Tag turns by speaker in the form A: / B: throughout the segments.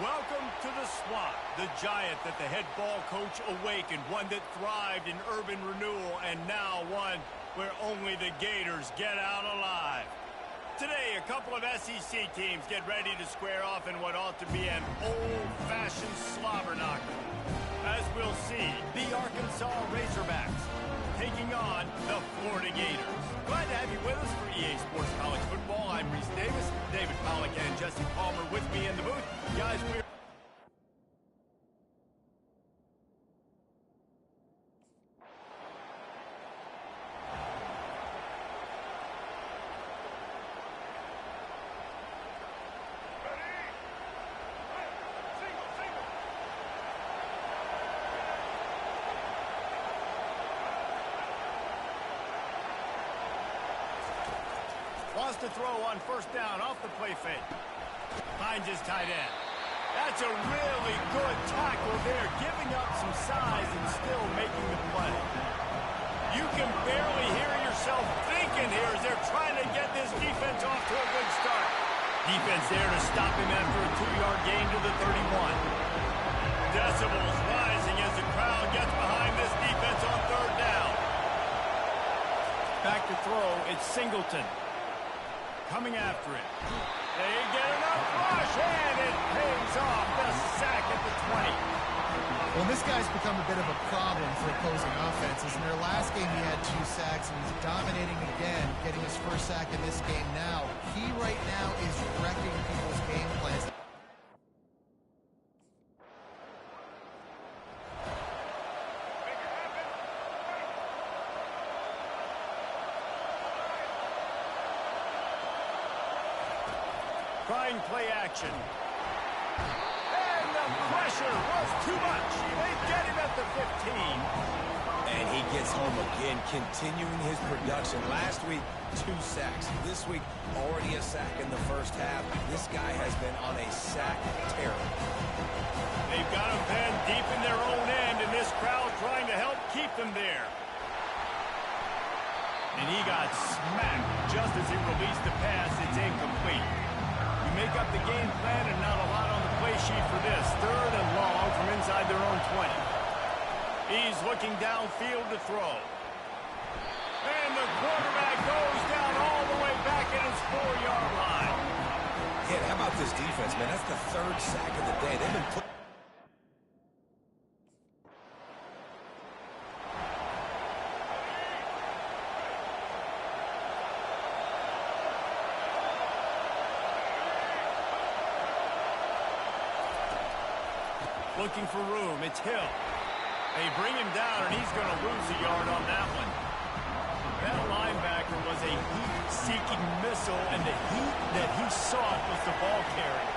A: Welcome to the Swamp, the giant that the head ball coach awakened, one that thrived in urban renewal, and now one where only the Gators get out alive. Today, a couple of SEC teams get ready to square off in what ought to be an old-fashioned slobber knocker. As we'll see, the Arkansas Razorbacks taking on the Florida Gators. Glad to have you with us for EA Sports College Football. I'm Reese Davis, David Pollack, and Jesse Palmer with me in the booth. Guys, we're wants to throw on first down off the play fake. Finds his tight end. That's a really good tackle there, giving up some size and still making the play. You can barely hear yourself thinking here as they're trying to get this defense off to a good start. Defense there to stop him after a 2-yard gain to the 31. Decibels rising as the crowd gets behind this defense on third down. Back to throw, it's Singleton. Coming after it. They get enough rush, and it pays off. The sack at the 20.
B: Well, this guy's become a bit of a problem for opposing offenses. In their last game, he had 2 sacks, and he's dominating again, getting his first sack in this game now. He right now is wrecking people's game plans.
A: Trying play action. And the pressure was too much. They get him at the 15.
C: And he gets home again, continuing his production. Last week, 2 sacks. This week, already a sack in the first half. This guy has been on a sack tear.
A: They've got him pinned deep in their own end, and this crowd trying to help keep them there. And he got smacked just as he released the pass. It's incomplete. Make up the game plan and not a lot on the play sheet for this. 3rd and long from inside their own 20. He's looking downfield to throw. And the quarterback goes down all the way back at his 4-yard line.
C: Yeah, how about this defense, man? That's the 3rd sack of the day. They've been put
A: looking for room. It's Hill. They bring him down, and he's going to lose a yard on that one. That linebacker was a heat-seeking missile, and the heat that he sought was the ball carrier.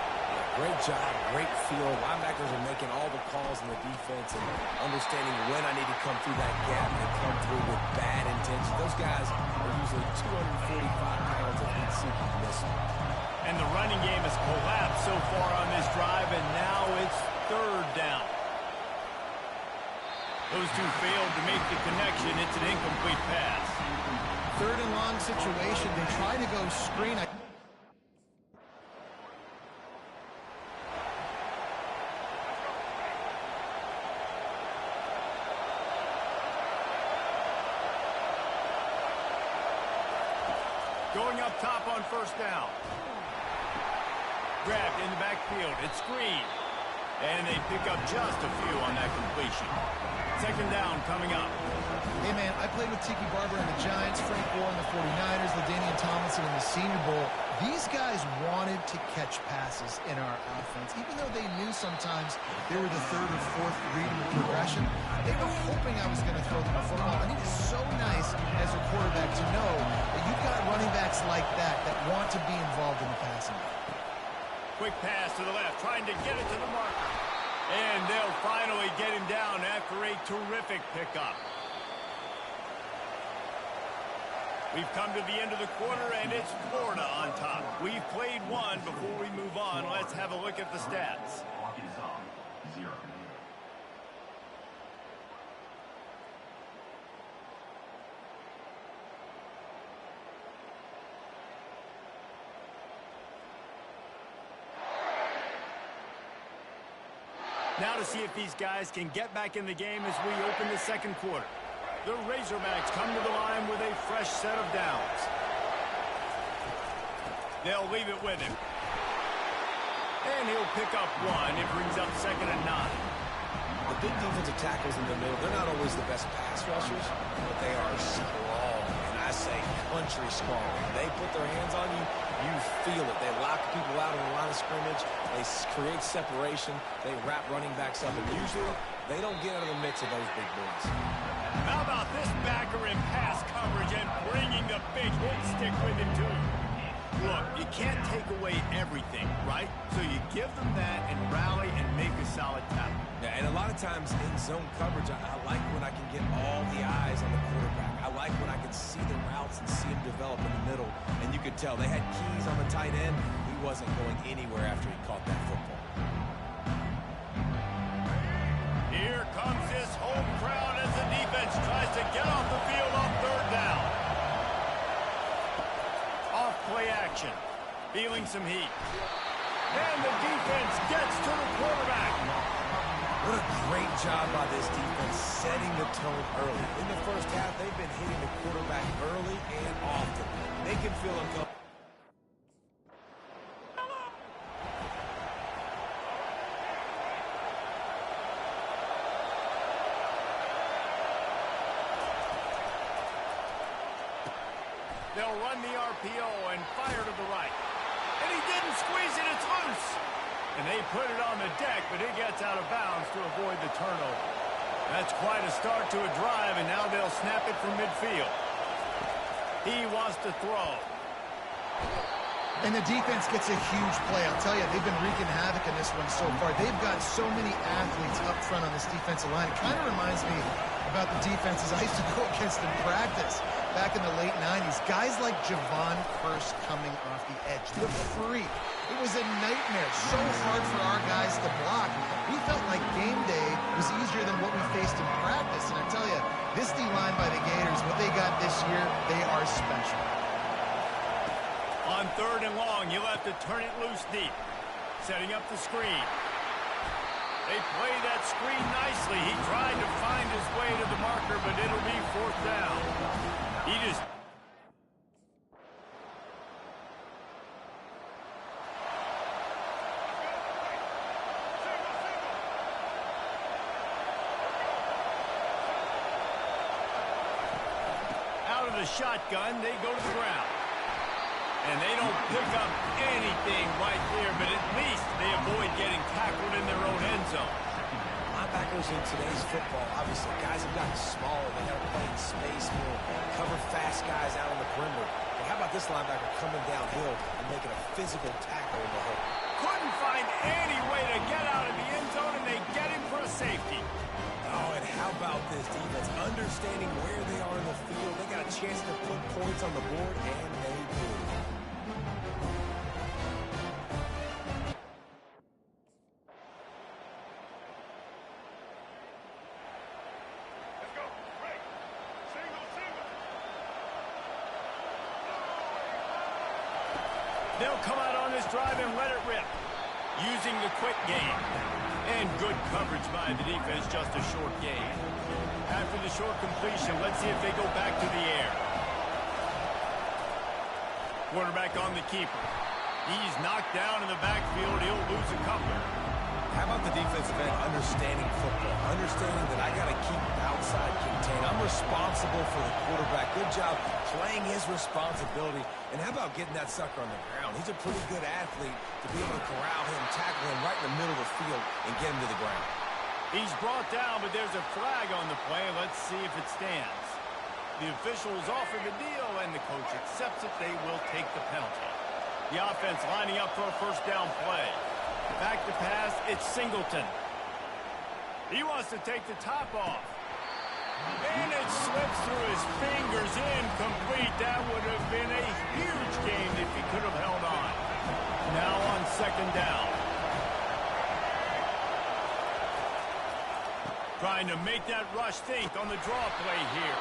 C: Great job, great feel. Linebackers are making all the calls in the defense and understanding when I need to come through that gap and come through with bad intention. Those guys are usually 245 pounds of heat-seeking missile.
A: And the running game has collapsed so far on this drive, and now it's 3rd down. Those two failed to make the connection. It's an incomplete pass.
B: 3rd and long situation. They try to go screen.
A: Going up top on first down. Grabbed in the backfield. It's Green. And they pick up just a few on that completion. 2nd down coming up.
B: Hey, man, I played with Tiki Barber and the Giants, Frank Gore and the 49ers, LaDainian Tomlinson in the Senior Bowl. These guys wanted to catch passes in our offense. Even though they knew sometimes they were the 3rd or 4th read in the progression, they were hoping I was going to throw them a football. And it is so nice as a quarterback to know that you've got running backs like that that want to be involved in the passing game.
A: Quick pass to the left, trying to get it to the marker. And they'll finally get him down after a terrific pickup. We've come to the end of the quarter, and it's Florida on top. We've played one. Before we move on, let's have a look at the stats. Now to see if these guys can get back in the game as we open the second quarter. The Razorbacks come to the line with a fresh set of downs. They'll leave it with him. And he'll pick up one. It brings up 2nd and 9.
C: The big defensive tackles in the middle, they're not always the best pass rushers, but they are strong. And I say country strong. When they put their hands on you, you feel it. They lock people out in the line of scrimmage. They create separation. They wrap running backs up. And usually, they don't get out of the midst of those big boys.
A: How about this backer in pass coverage and bringing the big hit stick with him, too? Look, you can't take away everything, right? So you give them that and rally and make a solid tackle.
C: Yeah, and a lot of times in zone coverage, I like when I can get all the eyes on the quarterback. I like when I can see the routes and see him develop in the middle. And you could tell they had keys on the tight end. He wasn't going anywhere after he caught that football.
A: Here comes this home crowd as the defense tries to get off the field on 3rd down. Off play action. Feeling some heat. And the defense gets to the quarterback.
C: What a great job by this defense setting the tone early. In the first half, they've been hitting the quarterback early and often. They can feel uncomfortable.
A: They'll run the RPO and fire to the right. And he didn't squeeze it, it's loose. And they put it on the deck, but it gets out of bounds to avoid the turnover. That's quite a start to a drive, and now they'll snap it from midfield. He wants to throw.
B: And the defense gets a huge play. I'll tell you, they've been wreaking havoc in this one so far. They've got so many athletes up front on this defensive line. It kind of reminds me about the defenses I used to go against in practice back in the late 90s. Guys like Javon Curse coming off the edge. The freak. It was a nightmare. So hard for our guys to block. We felt like game day was easier than what we faced in practice. And I tell you, this D-line by the Gators, what they got this year, they are special.
A: On 3rd and long, you'll have to turn it loose deep. Setting up the screen. They play that screen nicely. He tried to find his way to the marker, but it'll be 4th down. He just... Out of the shotgun, they go to the ground. And they don't pick up anything right there, but at least they avoid getting tackled in their own end zone.
C: Linebackers in today's football, obviously, guys have gotten smaller. They got to play in space more, cover fast guys out on the perimeter. But how about this linebacker coming downhill and making a physical tackle in the hole?
A: Couldn't find any way to get out of the end zone, and they get him for a safety.
C: Oh, and how about this defense? Understanding where they are in the field. They got a chance to put points on the board, and they do.
A: They'll come out on this drive and let it rip, using the quick game. And good coverage by the defense, just a short gain. After the short completion, let's see if they go back to the air. Quarterback on the keeper. He's knocked down in the backfield. He'll lose a couple.
C: How about the defensive end understanding football, understanding that I got to keep outside contained. I'm responsible for the quarterback. Good job playing his responsibility. And how about getting that sucker on the ground? He's a pretty good athlete to be able to corral him, tackle him right in the middle of the field, and get him to the ground.
A: He's brought down, but there's a flag on the play. Let's see if it stands. The officials offer the deal, and the coach accepts it. They will take the penalty. The offense lining up for a first down play. Back to pass, it's Singleton. He wants to take the top off. And it slips through his fingers, incomplete. That would have been a huge gain if he could have held on. Now on 2nd down. Trying to make that rush think on the draw play here.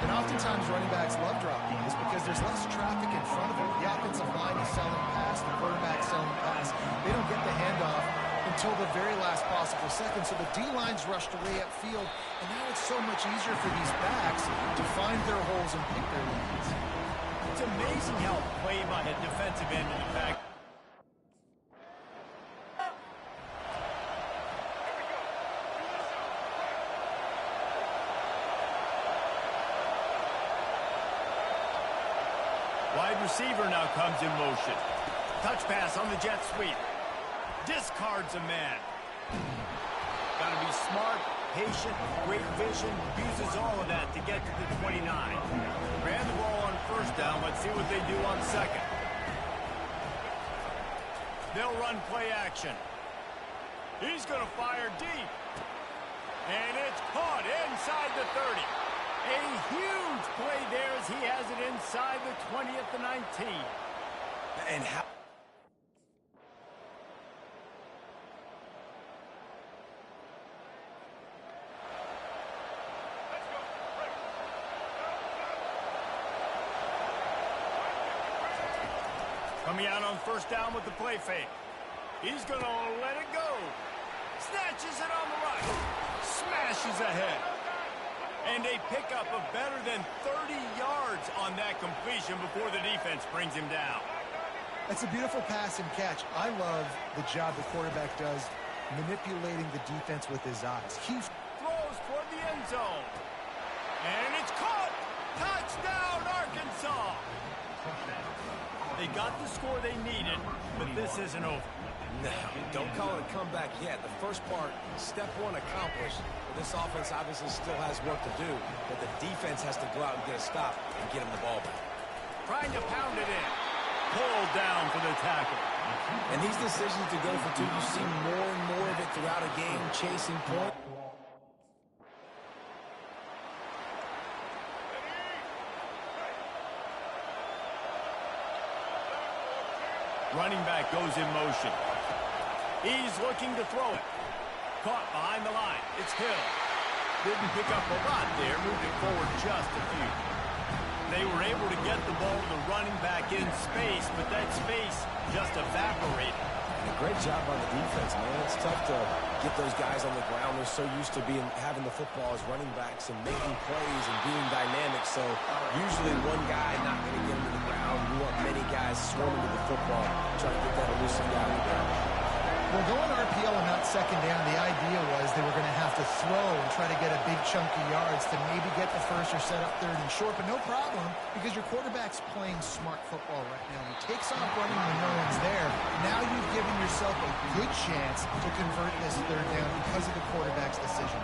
B: And oftentimes running backs love drop plays because there's less traffic in front of them. The offensive line is selling pass, the quarterback selling pass. They don't get the handoff until the very last possible couple seconds, so the D-line's rushed away upfield, and now it's so much easier for these backs to find their holes and pick their lanes.
A: It's amazing how play by a defensive end in the back. Wide receiver now comes in motion. Touch pass on the jet sweep. Discards a man. Got to be smart, patient, great vision. Uses all of that to get to the 29. Ran the ball on first down. Let's see what they do on second. They'll run play action. He's going to fire deep. And it's caught inside the 30. A huge play there as he has it inside the 20 at the 19.
C: And how...
A: Coming out on first down with the play fake. He's going to let it go. Snatches it on the right. Smashes ahead. And a pickup of better than 30 yards on that completion before the defense brings him down.
B: That's a beautiful pass and catch. I love the job the quarterback does manipulating the defense with his eyes. He
A: throws toward the end zone. And it's caught. Touchdown, Arkansas. They got the score they needed, but this isn't over.
C: No, don't call it a comeback yet. The first part, step one accomplished. But this offense obviously still has work to do, but the defense has to go out and get a stop and get him the ball back.
A: Trying to pound it in. Pulled down for the tackle.
C: And these decisions to go for two, you see more and more of it throughout a game, chasing point.
A: Running back goes in motion. He's looking to throw it. Caught behind the line. It's Hill. Didn't pick up a lot there. Moved it forward just a few. They were able to get the ball to the running back in space, but that space just evaporated.
C: And a great job on the defense, man. It's tough to get those guys on the ground. They're so used to having the football as running backs and making plays and being dynamic. So usually one guy not going to get him to the ground. You want many guys swarming to the football, trying to get that elusive guy on the ground.
B: Well, going RPO and not second down, the idea was they were going to have to throw and try to get a big chunk of yards to maybe get the first or set up third and short, but no problem because your quarterback's playing smart football right now. He takes off running when no one's there. Now you've given yourself a good chance to convert this third down because of the quarterback's decision.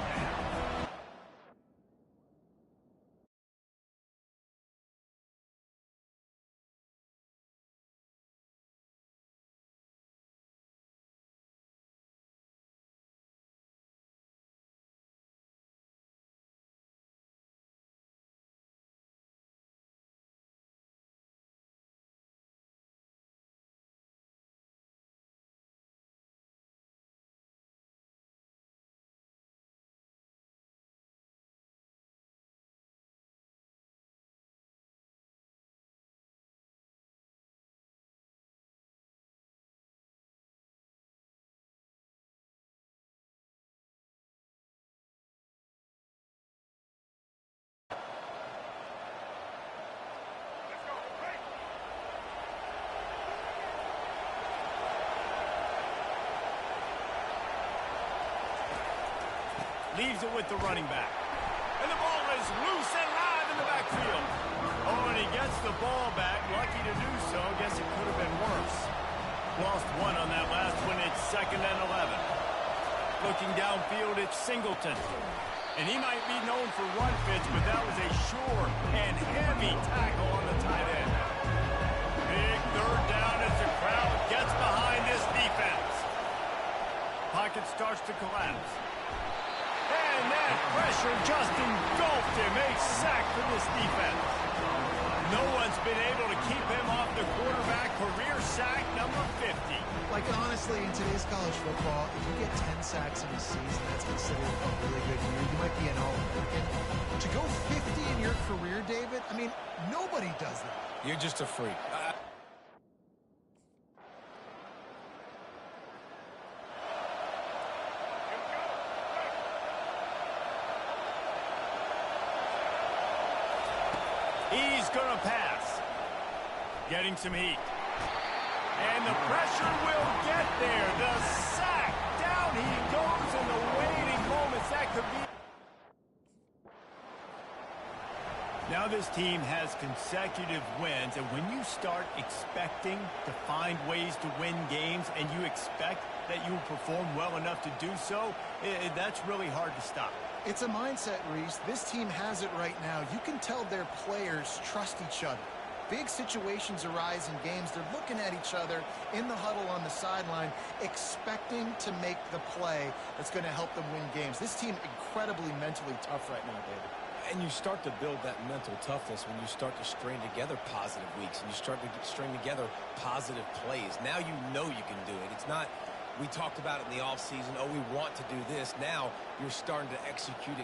A: Leaves it with the running back. And the ball is loose and live in the backfield. Oh, and he gets the ball back. Lucky to do so. Guess it could have been worse. Lost one on that last one. It's 2nd and 11. Looking downfield, it's Singleton. And he might be known for run fits, but that was a sure and heavy tackle on the tight end. Big third down as the crowd gets behind this defense. Pocket starts to collapse. And that pressure just engulfed him. A sack for this defense. No one's been able to keep him off the quarterback. Career sack number 50.
B: Like, honestly, in today's college football, if you get 10 sacks in a season, that's considered a really good year. You might be an All-American. To go 50 in your career, David, I mean, nobody does that.
C: You're just a freak.
A: Getting some heat. And the pressure will get there. The sack. Down he goes in the waiting moments. That could be. Now this team has consecutive wins, and when you start expecting to find ways to win games and you expect that you will perform well enough to do so, that's really hard to stop.
B: It's a mindset, Reese. This team has it right now. You can tell their players trust each other. Big situations arise in games. They're looking at each other in the huddle on the sideline, expecting to make the play that's going to help them win games. This team incredibly mentally tough right now, David.
C: And you start to build that mental toughness when you start to string together positive weeks and you start to string together positive plays. Now you know you can do it. It's not, we talked about it in the offseason, oh, we want to do this. Now you're starting to execute it.